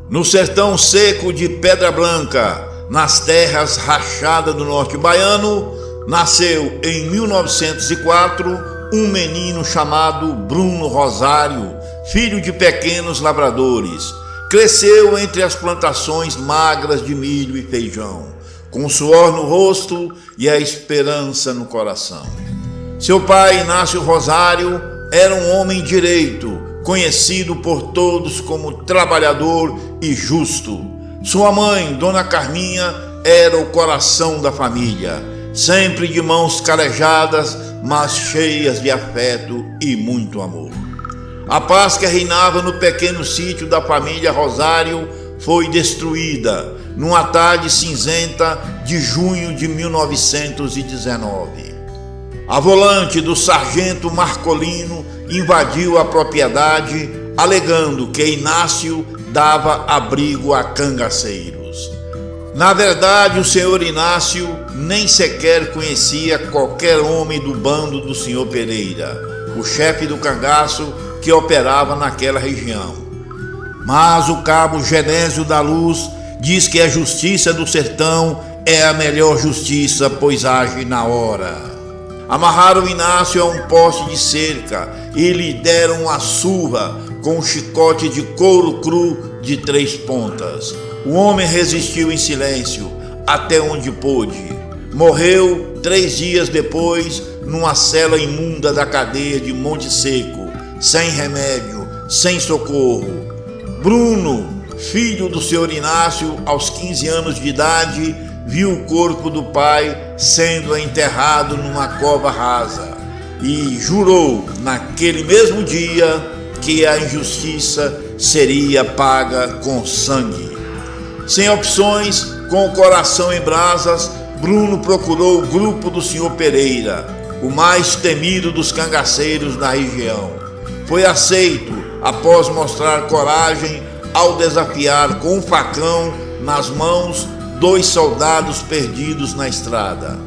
No sertão seco de Pedra Branca, nas terras rachadas do norte baiano, nasceu em 1904 um menino chamado Bruno Rosário, filho de pequenos lavradores. Cresceu entre as plantações magras de milho e feijão, com o suor no rosto e a esperança no coração. Seu pai, Inácio Rosário, era um homem direito, conhecido por todos como trabalhador e justo. Sua mãe, Dona Carminha, era o coração da família, sempre de mãos calejadas, mas cheias de afeto e muito amor. A paz que reinava no pequeno sítio da família Rosário foi destruída numa tarde cinzenta de junho de 1919. A volante do sargento Marcolino invadiu a propriedade, alegando que Inácio dava abrigo a cangaceiros. Na verdade, o senhor Inácio nem sequer conhecia qualquer homem do bando do senhor Pereira, o chefe do cangaço que operava naquela região. Mas o cabo Genésio da Luz diz que a justiça do sertão é a melhor justiça, pois age na hora. Amarraram Inácio a um poste de cerca e lhe deram uma surra com um chicote de couro cru de 3 pontas. O homem resistiu em silêncio até onde pôde. Morreu 3 dias depois numa cela imunda da cadeia de Monte Seco, sem remédio, sem socorro. Bruno, filho do senhor Inácio, aos 15 anos de idade, viu o corpo do pai sendo enterrado numa cova rasa e jurou naquele mesmo dia que a injustiça seria paga com sangue. Sem opções, com o coração em brasas, Bruno procurou o grupo do senhor Pereira, o mais temido dos cangaceiros da região. Foi aceito após mostrar coragem ao desafiar com um facão nas mãos 2 soldados perdidos na estrada.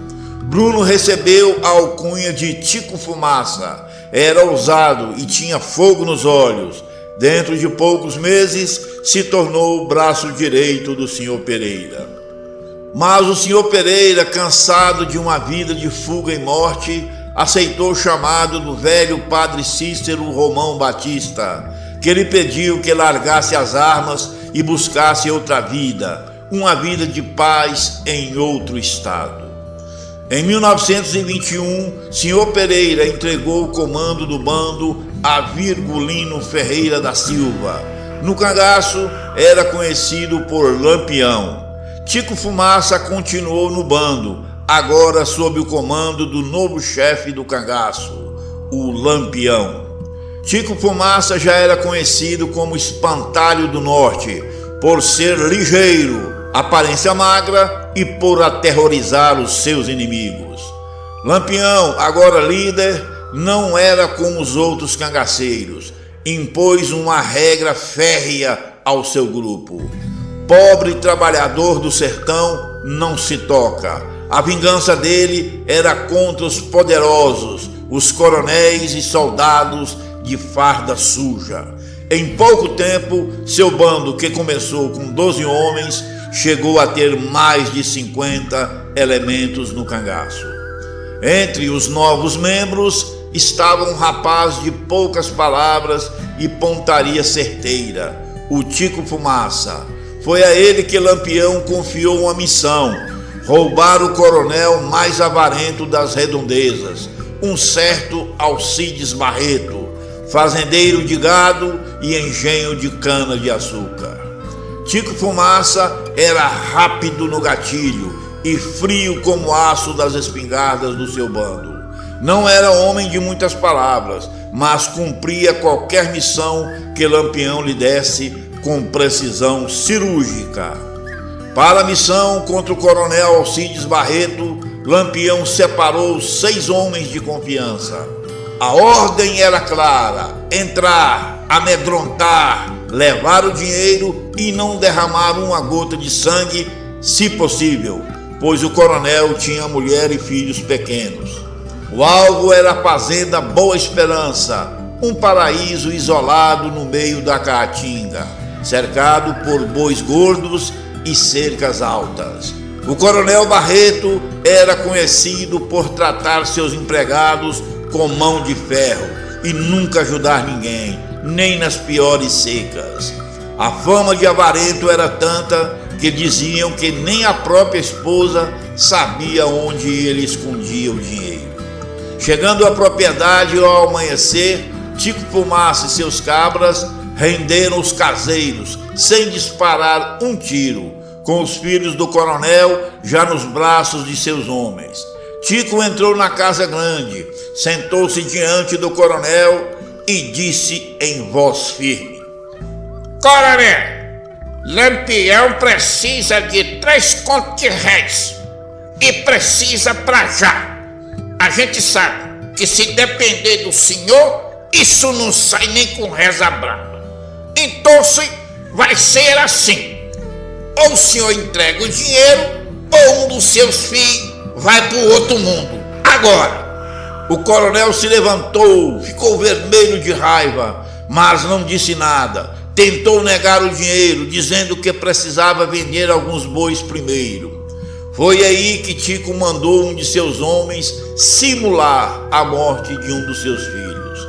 Bruno recebeu a alcunha de Tico Fumaça. Era ousado e tinha fogo nos olhos. Dentro de poucos meses, se tornou o braço direito do senhor Pereira. Mas o senhor Pereira, cansado de uma vida de fuga e morte, aceitou o chamado do velho padre Cícero Romão Batista, que lhe pediu que largasse as armas e buscasse outra vida, uma vida de paz em outro estado. Em 1921, senhor Pereira entregou o comando do bando a Virgulino Ferreira da Silva. No cangaço era conhecido por Lampião. Tico Fumaça continuou no bando, agora sob o comando do novo chefe do cangaço, o Lampião. Tico Fumaça já era conhecido como Espantalho do Norte, por ser ligeiro, aparência magra e por aterrorizar os seus inimigos. Lampião, agora líder, não era como os outros cangaceiros. Impôs uma regra férrea ao seu grupo. Pobre trabalhador do sertão não se toca. A vingança dele era contra os poderosos, os coronéis e soldados de farda suja. Em pouco tempo, seu bando, que começou com 12 homens, chegou a ter mais de 50 elementos no cangaço. Entre os novos membros estava um rapaz de poucas palavras e pontaria certeira, o Tico Fumaça. Foi a ele que Lampião confiou uma missão: roubar o coronel mais avarento das redondezas, um certo Alcides Barreto, fazendeiro de gado e engenho de cana-de-açúcar. Tico Fumaça era rápido no gatilho e frio como o aço das espingardas do seu bando. Não era homem de muitas palavras, mas cumpria qualquer missão que Lampião lhe desse com precisão cirúrgica. Para a missão contra o coronel Alcides Barreto, Lampião separou 6 homens de confiança. A ordem era clara: entrar, amedrontar, levar o dinheiro e não derramar uma gota de sangue, se possível, pois o coronel tinha mulher e filhos pequenos. O alvo era a fazenda Boa Esperança, um paraíso isolado no meio da Caatinga. cercado por bois gordos e cercas altas. O coronel Barreto era conhecido por tratar seus empregados com mão de ferro e nunca ajudar ninguém, nem nas piores secas. A fama de avarento era tanta que diziam que nem a própria esposa sabia onde ele escondia o dinheiro. Chegando à propriedade ao amanhecer, Tico Fumaça e seus cabras renderam os caseiros sem disparar um tiro, com os filhos do coronel já nos braços de seus homens. Tico entrou na casa grande, sentou-se diante do coronel e disse em voz firme: Coronel, Lampião precisa de 3 contos de réis e precisa pra já. A gente sabe que se depender do senhor, isso não sai nem com reza brava. Então vai ser assim: ou o senhor entrega o dinheiro, ou um dos seus filhos vai pro outro mundo. Agora! O coronel se levantou, ficou vermelho de raiva, mas não disse nada. Tentou negar o dinheiro, dizendo que precisava vender alguns bois primeiro. Foi aí que Tico mandou um de seus homens simular a morte de um dos seus filhos.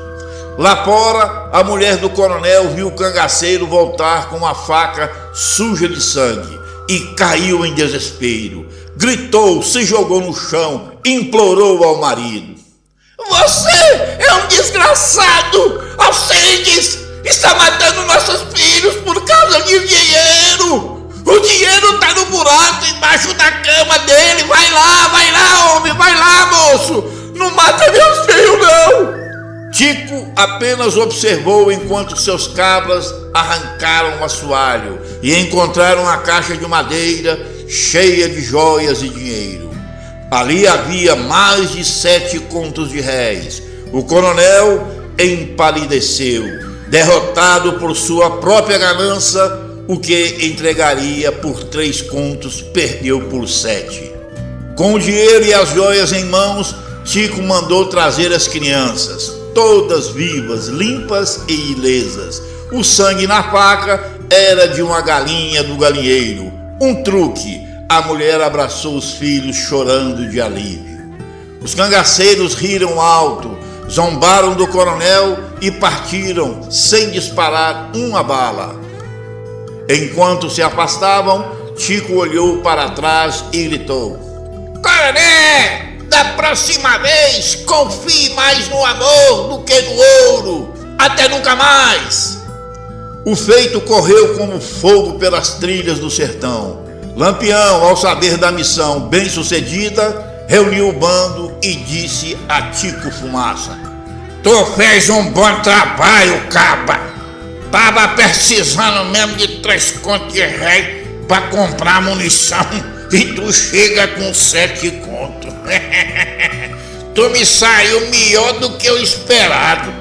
Lá fora, a mulher do coronel viu o cangaceiro voltar com a faca suja de sangue e caiu em desespero. Gritou, se jogou no chão, implorou ao marido: Você é um desgraçado! Alcides está matando nossos filhos por causa de dinheiro! O dinheiro tá no buraco embaixo da cama dele! Vai lá, homem, vai lá, moço! Não mata meus filhos, não! Tico apenas observou enquanto seus cabras arrancaram o assoalho e encontraram a caixa de madeira cheia de joias e dinheiro. Ali havia mais de 7 contos de réis. O coronel empalideceu, derrotado por sua própria ganância. O que entregaria por 3 contos, perdeu por 7. Com o dinheiro e as joias em mãos, Tico mandou trazer as crianças, todas vivas, limpas e ilesas. O sangue na faca era de uma galinha do galinheiro. Um truque. A mulher abraçou os filhos chorando de alívio. Os cangaceiros riram alto, zombaram do coronel e partiram sem disparar uma bala. Enquanto se afastavam, Tico olhou para trás e gritou: Coronel, da próxima vez confie mais no amor do que no ouro. Até nunca mais. O feito correu como fogo pelas trilhas do sertão. Lampião, ao saber da missão bem sucedida, reuniu o bando e disse a Tico Fumaça: Tu fez um bom trabalho, caba. Tava precisando mesmo de 3 contos de réis pra comprar munição e tu chega com 7 contos. Tu me saiu melhor do que o esperado.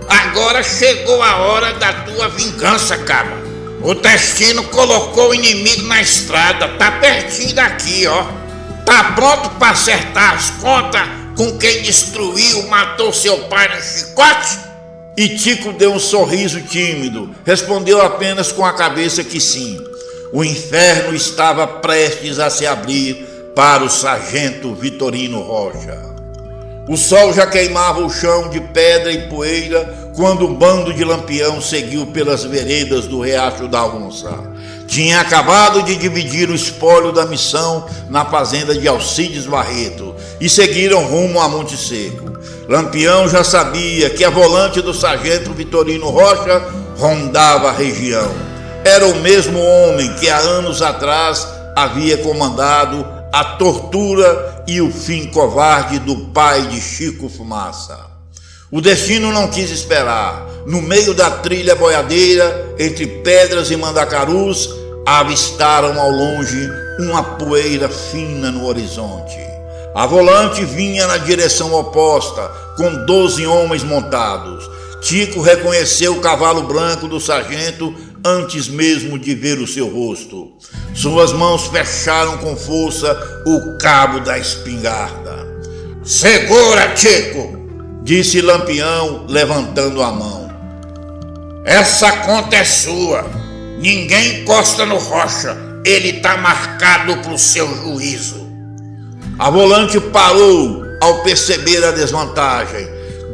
Agora chegou a hora da tua vingança, caba. O destino colocou o inimigo na estrada, tá pertinho daqui, ó. Tá pronto pra acertar as contas com quem destruiu, matou seu pai no chicote? E Tico deu um sorriso tímido, respondeu apenas com a cabeça que sim. O inferno estava prestes a se abrir para o sargento Vitorino Rocha. O sol já queimava o chão de pedra e poeira quando o bando de Lampião seguiu pelas veredas do Riacho da Onça. Tinha acabado de dividir o espólio da missão na fazenda de Alcides Barreto e seguiram rumo a Monte Seco. Lampião já sabia que a volante do sargento Vitorino Rocha rondava a região. Era o mesmo homem que há anos atrás havia comandado a tortura e o fim covarde do pai de Chico Fumaça. O destino não quis esperar. No meio da trilha boiadeira, entre pedras e mandacarus, avistaram ao longe uma poeira fina no horizonte. A volante vinha na direção oposta, com 12 homens montados. Tico reconheceu o cavalo branco do sargento antes mesmo de ver o seu rosto. Suas mãos fecharam com força o cabo da espingarda. Segura, Tico, disse Lampião, levantando a mão. Essa conta é sua. Ninguém encosta no Rocha, ele tá marcado pro seu juízo. A volante parou ao perceber a desvantagem.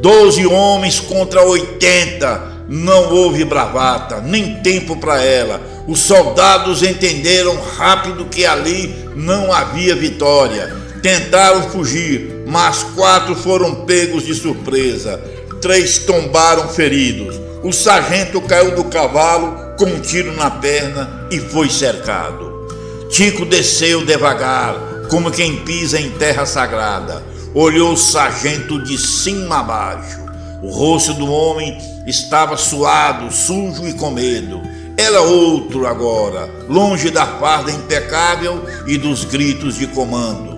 12 homens contra 80. Não houve bravata, nem tempo para ela. Os soldados entenderam rápido que ali não havia vitória. Tentaram fugir, mas 4 foram pegos de surpresa. 3 tombaram feridos. O sargento caiu do cavalo com um tiro na perna e foi cercado. Tico desceu devagar, como quem pisa em terra sagrada. Olhou o sargento de cima a baixo. O rosto do homem estava suado, sujo e com medo. Era outro agora, longe da farda impecável e dos gritos de comando.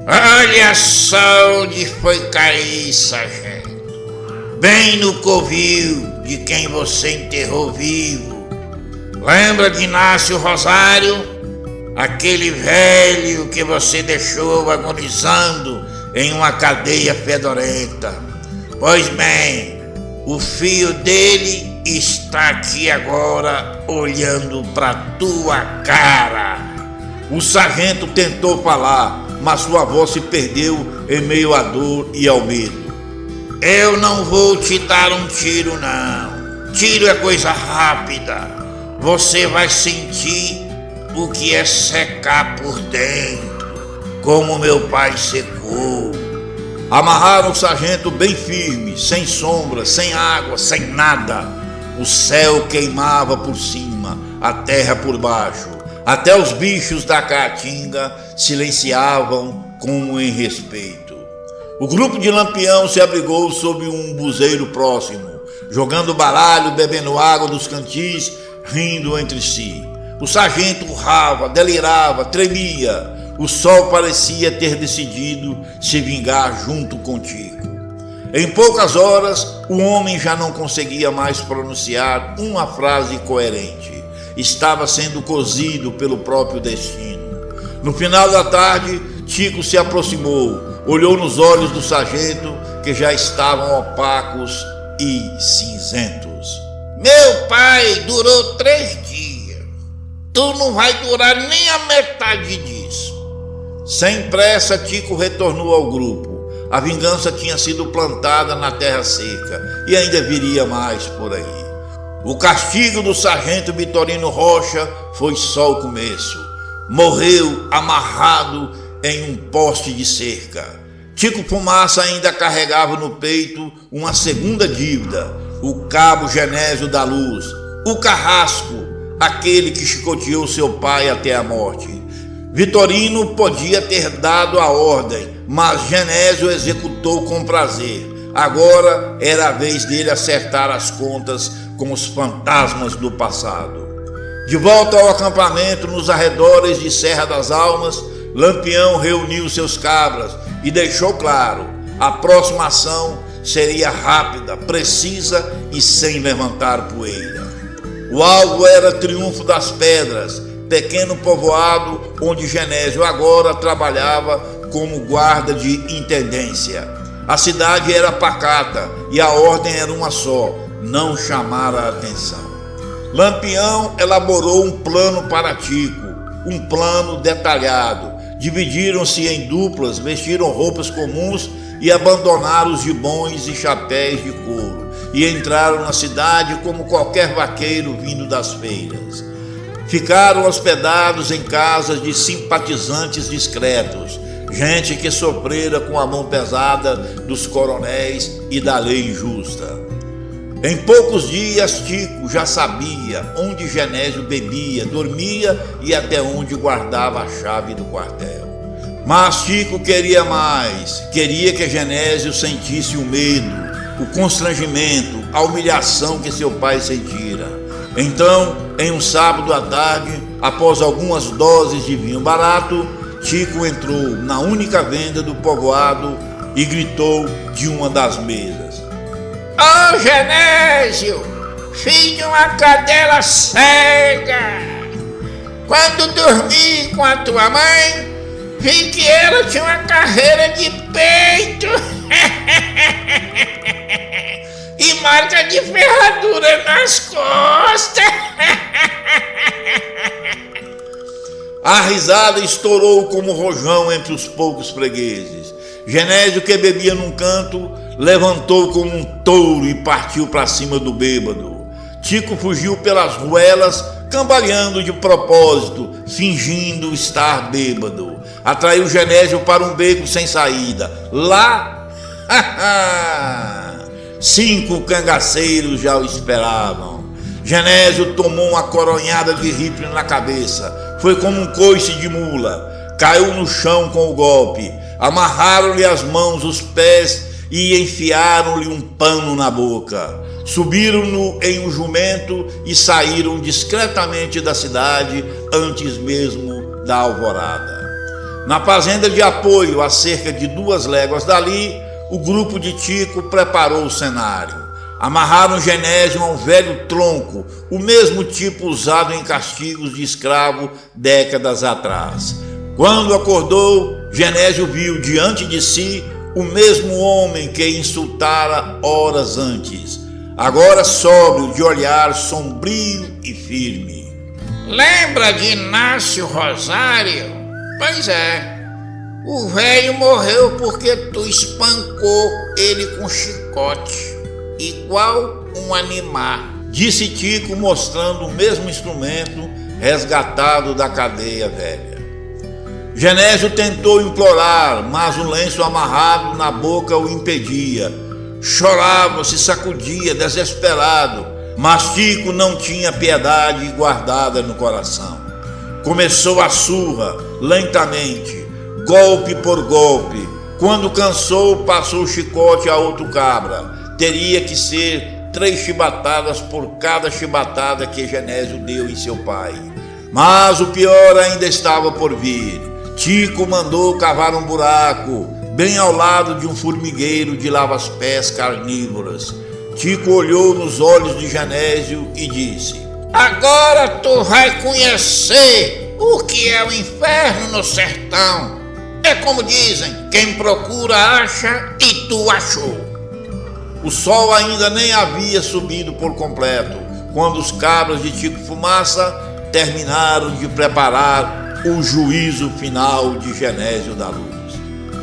Olha só onde foi cair, sargento. Bem no covil de quem você enterrou vivo. Lembra de Inácio Rosário? Aquele velho que você deixou agonizando em uma cadeia fedorenta. Pois bem, o filho dele está aqui agora olhando para tua cara. O sargento tentou falar, mas sua voz se perdeu em meio à dor e ao medo. Eu não vou te dar um tiro, não. Tiro é coisa rápida. Você vai sentir o que é secar por dentro, como meu pai secou. Amarraram o sargento bem firme, sem sombra, sem água, sem nada. O céu queimava por cima, a terra por baixo. Até os bichos da caatinga silenciavam como em respeito. O grupo de Lampião se abrigou sob um buzeiro próximo, jogando baralho, bebendo água dos cantis, rindo entre si. O sargento urrava, delirava, tremia. O sol parecia ter decidido se vingar junto contigo. Em poucas horas, o homem já não conseguia mais pronunciar uma frase coerente. Estava sendo cozido pelo próprio destino. No final da tarde, Tico se aproximou, olhou nos olhos do sargento, que já estavam opacos e cinzentos. Meu pai durou 3 dias. Tu não vai durar nem a metade disso. Sem pressa, Tico retornou ao grupo. A vingança tinha sido plantada na terra seca e ainda viria mais por aí. O castigo do sargento Vitorino Rocha foi só o começo. Morreu amarrado em um poste de cerca. Tico Fumaça ainda carregava no peito uma segunda dívida, o cabo Genésio da Luz, o carrasco, aquele que chicoteou seu pai até a morte. Vitorino podia ter dado a ordem, mas Genésio executou com prazer. Agora era a vez dele acertar as contas com os fantasmas do passado. De volta ao acampamento nos arredores de Serra das Almas, Lampião reuniu seus cabras e deixou claro: a próxima ação seria rápida, precisa e sem levantar poeira. O alvo era Triunfo das Pedras, pequeno povoado onde Genésio agora trabalhava como guarda de intendência. A cidade era pacata e a ordem era uma só: não chamar a atenção. Lampião elaborou um plano para Tico, um plano detalhado. Dividiram-se em duplas, vestiram roupas comuns e abandonaram os gibões e chapéus de couro e entraram na cidade como qualquer vaqueiro vindo das feiras. Ficaram hospedados em casas de simpatizantes discretos, gente que sofrera com a mão pesada dos coronéis e da lei injusta. Em poucos dias, Tico já sabia onde Genésio bebia, dormia e até onde guardava a chave do quartel. Mas Tico queria mais, queria que Genésio sentisse o medo, o constrangimento, a humilhação que seu pai sentira. Então, em um sábado à tarde, após algumas doses de vinho barato, Tico entrou na única venda do povoado e gritou de uma das mesas: Ô Genésio, filho de uma cadela cega, quando dormi com a tua mãe, vi que ela tinha uma carreira de peito e marca de ferradura nas costas. A risada estourou como rojão entre os poucos fregueses. Genésio, que bebia num canto, levantou como um touro e partiu para cima do bêbado. Tico fugiu pelas ruelas, cambaleando de propósito, fingindo estar bêbado. Atraiu Genésio para um beco sem saída. Lá, 5 cangaceiros já o esperavam. Genésio tomou uma coronhada de rifle na cabeça. Foi como um coice de mula. Caiu no chão com o golpe. Amarraram-lhe as mãos, os pés e enfiaram-lhe um pano na boca. Subiram-no em um jumento e saíram discretamente da cidade antes mesmo da alvorada. Na fazenda de apoio, a cerca de 2 léguas dali, o grupo de Tico preparou o cenário. Amarraram Genésio a um velho tronco, o mesmo tipo usado em castigos de escravo décadas atrás. Quando acordou, Genésio viu diante de si o mesmo homem que insultara horas antes, agora sóbrio, de olhar sombrio e firme. Lembra de Inácio Rosário? Pois é, o velho morreu porque tu espancou ele com chicote, igual um animal, disse Tico, mostrando o mesmo instrumento resgatado da cadeia velha. Genésio tentou implorar, mas o lenço amarrado na boca o impedia. Chorava, se sacudia, desesperado, mas Tico não tinha piedade guardada no coração. Começou a surra, lentamente, golpe por golpe. Quando cansou, passou o chicote a outro cabra. Teria que ser 3 chibatadas por cada chibatada que Genésio deu em seu pai. Mas o pior ainda estava por vir. Tico mandou cavar um buraco, bem ao lado de um formigueiro de lava-pés carnívoras. Tico olhou nos olhos de Genésio e disse: agora tu vai conhecer o que é o inferno no sertão. É como dizem, quem procura acha e tu achou. O sol ainda nem havia subido por completo, quando os cabras de Tico Fumaça terminaram de preparar o juízo final de Genésio da Luz.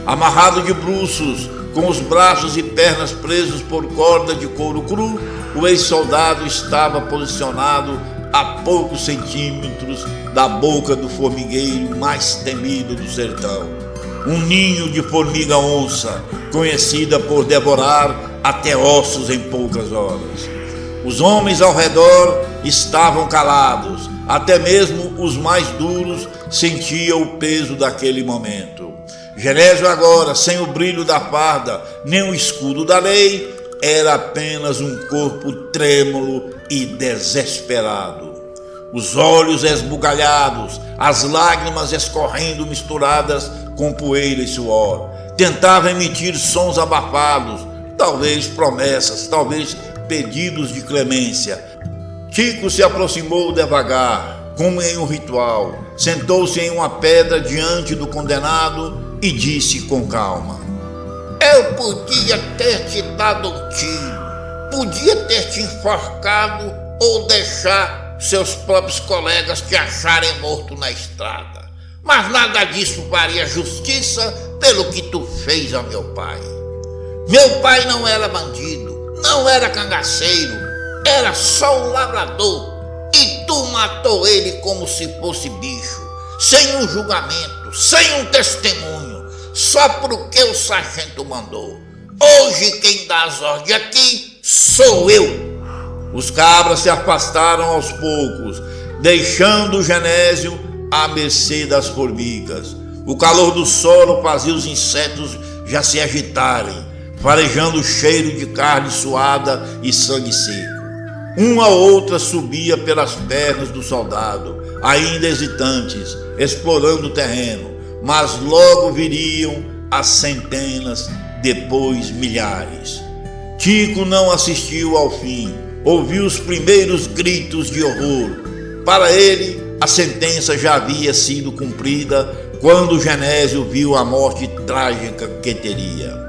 Amarrado de bruços, com os braços e pernas presos por corda de couro cru, o ex-soldado estava posicionado a poucos centímetros da boca do formigueiro mais temido do sertão. Um ninho de formiga onça, conhecida por devorar até ossos em poucas horas. Os homens ao redor estavam calados, até mesmo os mais duros sentiam o peso daquele momento. Genésio agora, sem o brilho da farda, nem o escudo da lei, era apenas um corpo trêmulo e desesperado. Os olhos esbugalhados, as lágrimas escorrendo misturadas com poeira e suor. Tentava emitir sons abafados, talvez promessas, talvez pedidos de clemência. Tico se aproximou devagar, como em um ritual, sentou-se em uma pedra diante do condenado e disse com calma: eu podia ter te dado um tiro, podia ter te enforcado ou deixar seus próprios colegas te acharem morto na estrada, mas nada disso faria justiça pelo que tu fez ao meu pai. Meu pai não era bandido, não era cangaceiro, era só um lavrador, e tu matou ele como se fosse bicho, sem um julgamento, sem um testemunho, só porque o sargento mandou. Hoje quem dá as ordens aqui sou eu. Os cabras se afastaram aos poucos, deixando Genésio à mercê das formigas. O calor do solo fazia os insetos já se agitarem, farejando o cheiro de carne suada e sangue seco. Uma ou outra subia pelas pernas do soldado, ainda hesitantes, explorando o terreno, mas logo viriam as centenas, depois milhares. Tico não assistiu ao fim, ouviu os primeiros gritos de horror. Para ele, a sentença já havia sido cumprida quando Genésio viu a morte trágica que teria.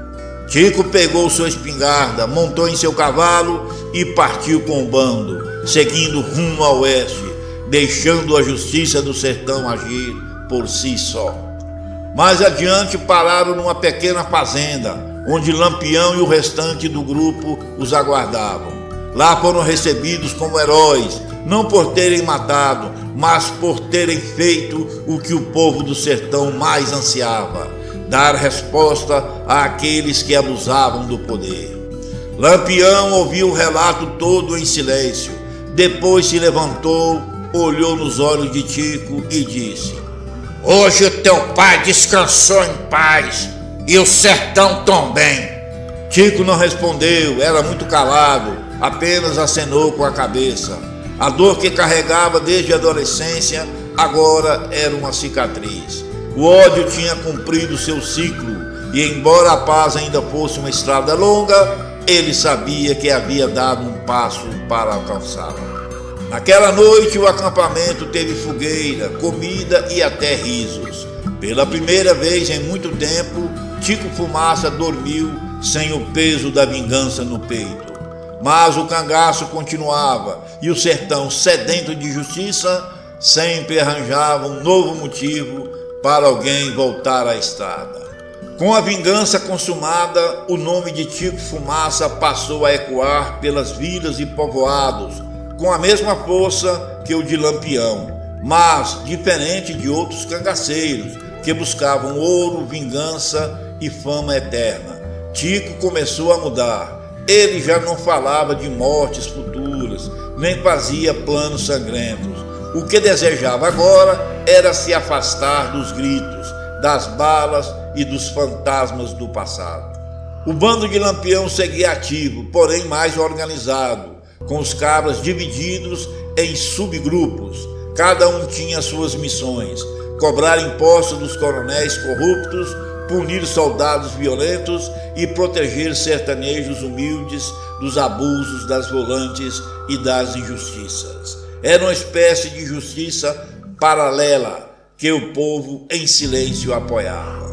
Tico pegou sua espingarda, montou em seu cavalo e partiu com o bando, seguindo rumo ao oeste, deixando a justiça do sertão agir por si só. Mais adiante pararam numa pequena fazenda, onde Lampião e o restante do grupo os aguardavam. Lá foram recebidos como heróis, não por terem matado, mas por terem feito o que o povo do sertão mais ansiava: dar resposta àqueles que abusavam do poder. Lampião ouviu o relato todo em silêncio. Depois se levantou, olhou nos olhos de Tico e disse: hoje o teu pai descansou em paz e o sertão também. Tico não respondeu, era muito calado, apenas acenou com a cabeça. A dor que carregava desde a adolescência agora era uma cicatriz. O ódio tinha cumprido seu ciclo e, embora a paz ainda fosse uma estrada longa, ele sabia que havia dado um passo para alcançá-la. Naquela noite o acampamento teve fogueira, comida e até risos. Pela primeira vez em muito tempo, Tico Fumaça dormiu sem o peso da vingança no peito. Mas o cangaço continuava e o sertão, sedento de justiça, sempre arranjava um novo motivo para alguém voltar à estrada. Com a vingança consumada, o nome de Tico Fumaça passou a ecoar pelas vilas e povoados, com a mesma força que o de Lampião, mas diferente de outros cangaceiros que buscavam ouro, vingança e fama eterna. Tico começou a mudar. Ele já não falava de mortes futuras, nem fazia planos sangrentos. O que desejava agora era se afastar dos gritos, das balas e dos fantasmas do passado. O bando de Lampião seguia ativo, porém mais organizado, com os cabras divididos em subgrupos. Cada um tinha suas missões: cobrar impostos dos coronéis corruptos, punir soldados violentos e proteger sertanejos humildes dos abusos das volantes e das injustiças. Era uma espécie de justiça paralela que o povo em silêncio apoiava.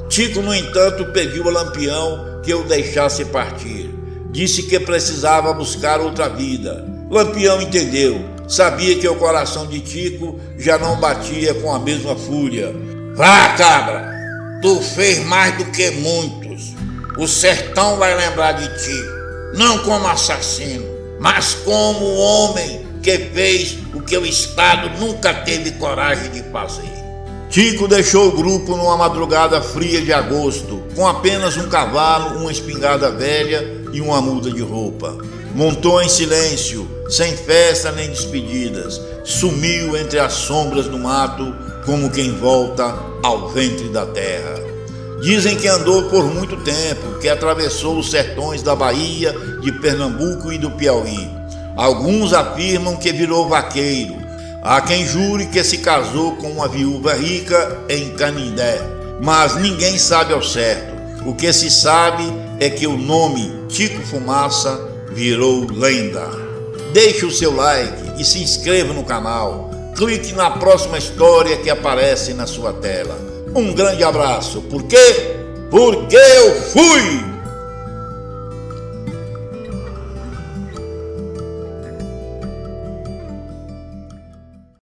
Tico, no entanto, pediu a Lampião que o deixasse partir. Disse que precisava buscar outra vida. Lampião entendeu, sabia que o coração de Tico já não batia com a mesma fúria. Vá, cabra! Tu fez mais do que muitos. O sertão vai lembrar de ti, não como assassino, mas como homem que fez o que o Estado nunca teve coragem de fazer. Tico deixou o grupo numa madrugada fria de agosto, com apenas um cavalo, uma espingarda velha e uma muda de roupa. Montou em silêncio, sem festa nem despedidas. Sumiu entre as sombras do mato, como quem volta ao ventre da terra. Dizem que andou por muito tempo, que atravessou os sertões da Bahia, de Pernambuco e do Piauí. Alguns afirmam que virou vaqueiro. Há quem jure que se casou com uma viúva rica em Canindé, mas ninguém sabe ao certo. O que se sabe é que o nome Tico Fumaça virou lenda. Deixe o seu like e se inscreva no canal. Clique na próxima história que aparece na sua tela. Um grande abraço. Por quê? Porque eu fui!